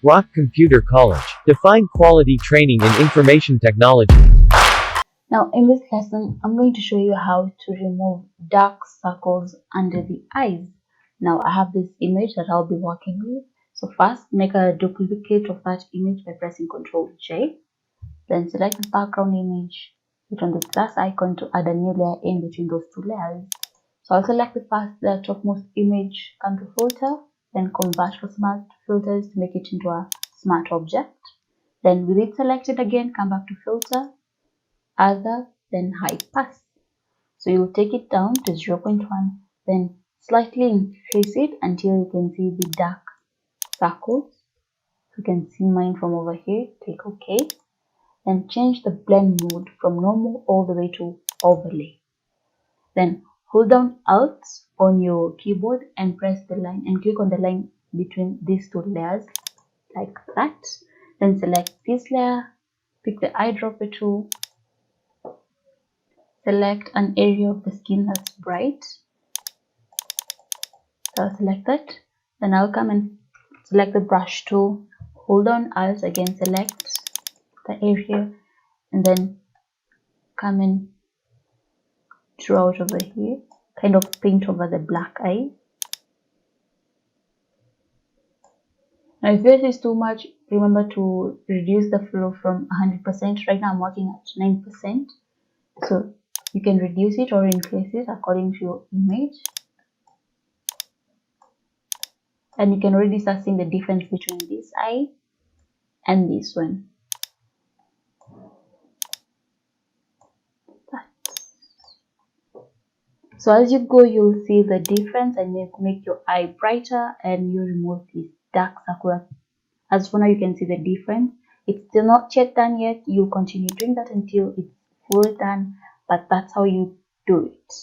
Rock Computer College. Define quality training in information technology. Now in this lesson, I'm going to show you how to remove dark circles under the eyes. Now I have this image that I'll be working with. So first, make a duplicate of that image by pressing Ctrl J. Then select the background image, hit on the plus icon to add a new layer in between those two layers. So I'll select the first, the topmost image, come to filter, then convert for smart filters to make it into a smart object. Then with it selected again, come back to filter, other, then high pass. So you'll take it down to 0.1, then slightly increase it until you can see the dark circles. You can see mine from over here. Click OK. Then change the blend mode from normal all the way to overlay. Then hold down Alt on your keyboard and press the line and click on the line between these two layers like that. Then select this layer, pick the eyedropper tool, select an area of the skin that's bright. So I'll select that. Then I'll come and select the brush tool, hold on Alt again, select the area, and then come and draw out over here, kind of paint over the black eye. Now if yours is too much, remember to reduce the flow from 100%. Right now I'm working at 9%, so you can reduce it or increase it according to your image. And you can already start seeing the difference between this eye and this one. So as you go, you'll see the difference, and you make your eye brighter and you remove this dark circle. As for now, you can see the difference. It's still not yet done yet. You continue doing that until it's fully done, but that's how you do it.